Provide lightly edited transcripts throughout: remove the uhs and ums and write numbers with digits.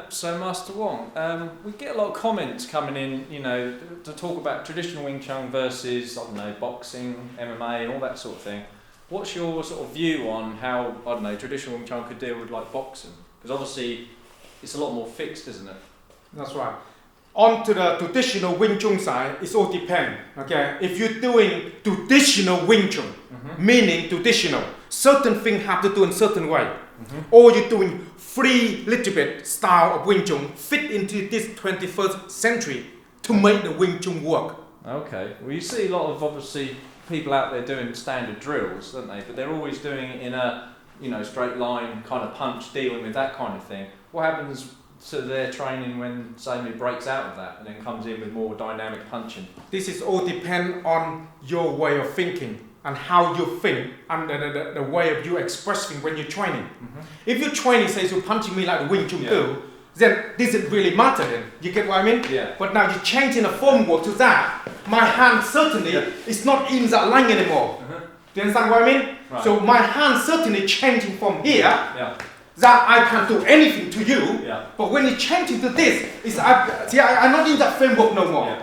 So Master Wong, we get a lot of comments coming in, to talk about traditional Wing Chun versus, boxing, MMA and all that sort of thing. What's your sort of view on how, traditional Wing Chun could deal with like boxing? Because obviously it's a lot more fixed, isn't it? That's right. On to the traditional Wing Chun side, it all depends. Okay, if you're doing traditional Wing Chun, meaning traditional, certain things have to do in certain way, or you're doing free little bit style of Wing Chun fit into this 21st century to make the Wing Chun work. Okay, well you see a lot of obviously people out there doing standard drills, don't they? But they're always doing it in a straight line kind of punch, dealing with that kind of thing. What happens to their training when somebody breaks out of that and then comes in with more dynamic punching? This is all depend on your way of thinking and how you think and the way of you expressing when you're training. If you're training, say, so punching me like the Wing Chun do, then this doesn't really matter then. You get what I mean? Yeah. But now you're changing the framework to that. My hand certainly is not in that line anymore. Do you understand what I mean? Right. So my hand certainly changing from here. That I can't do anything to you, but when you change into this, I'm not in that framework no more.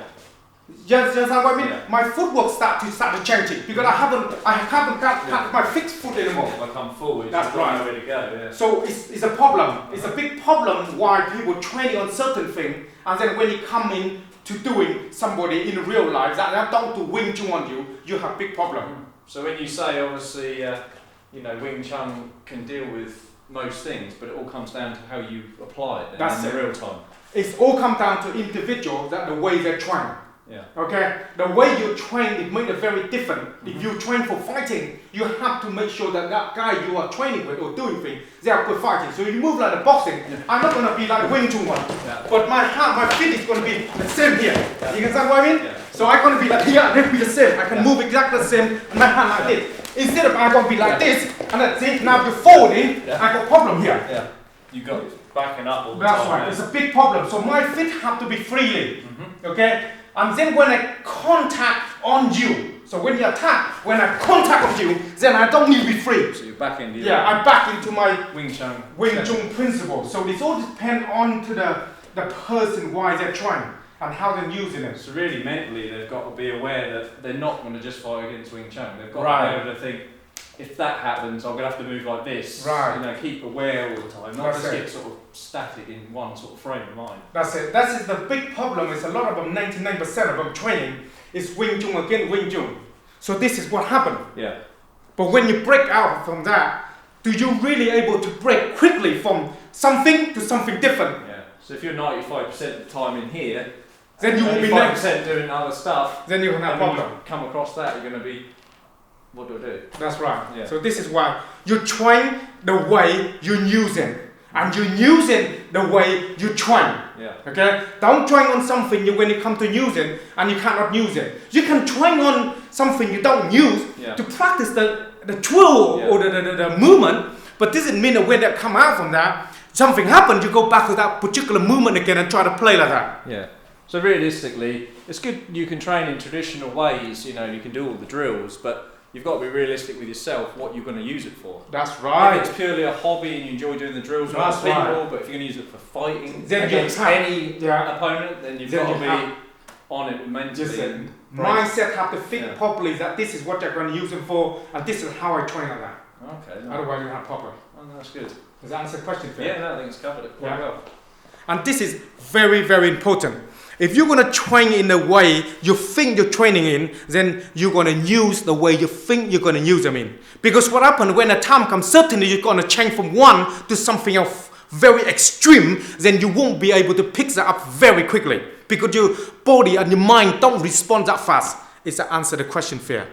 You understand what I mean? My footwork start to changing because I haven't got my fixed foot anymore. If I come forward, that's right. Nowhere to go. Yeah. So it's a problem. It's a big problem why people training on certain things, and then when you come in to doing somebody in real life that don't do Wing Chun on you, you have big problem. So when you say obviously, Wing Chun can deal with most things, but it all comes down to how you apply it in the real time. It's all come down to individuals that the way they train. Yeah. Okay? The way you train it made it very different. If you train for fighting, you have to make sure that guy you are training with or doing things, they are good fighting. So you move like the boxing, I'm not gonna be like the Wing Chun one. But my feet is gonna be the same here. You understand what I mean? So I'm gonna be like here, and then be the same. I can move exactly the same, and my hand like this. Instead of I'm gonna be like this, and then see, now you're folding, I got a problem here. Yeah. You got backing up all the That's time. right, it's a big problem. So my feet have to be freely. Okay? And then when I contact on you, so when you attack, when I contact on you, then I don't need to be free. So you're back into I back into my Wing Chun principle. So this all depends on to the person why they're trying and how they're using it. So really mentally they've got to be aware that they're not going to just fight against Wing Chun. They've got to be able to think, if that happens, I'm going to have to move like this. Right. Keep aware all the time, not just get sort of static in one sort of frame of mind. That's it. That is the big problem. Is a lot of them, 99% of them training is Wing Chun against Wing Chun. So this is what happened. Yeah. But when you break out from that, do you really able to break quickly from something to something different? Yeah. So if you're 95% of the time in here, then you will be 5% doing other stuff. Then you can have a problem. When you come across that, you're going to be, what do I do? That's right. Yeah. So this is why you train the way you're using, and you're using the way you train. Yeah. Okay. Don't train on something when you come to using and you cannot use it. You can train on something you don't use to practice the drill or the movement, but this doesn't mean that when they come out from that, something happens, you go back to that particular movement again and try to play like that. Yeah. So realistically, it's good you can train in traditional ways, you can do all the drills, but you've got to be realistic with yourself what you're going to use it for. That's right. If it's purely a hobby and you enjoy doing the drills with other people, but if you're going to use it for fighting then against any opponent, then you've got to be on it mentally. Mindset have to fit properly that this is what they're going to use it for, and this is how I train like that. Okay. No. Otherwise you have a problem. Oh, that's good. Does that answer the question for you? Yeah, no, I think it's covered it quite well. And this is very, very important. If you're going to train in the way you think you're training in, then you're going to use the way you think you're going to use them in. Because what happens when the time comes, certainly you're going to change from one to something else very extreme, then you won't be able to pick that up very quickly. Because your body and your mind don't respond that fast. It's to answer the question fair.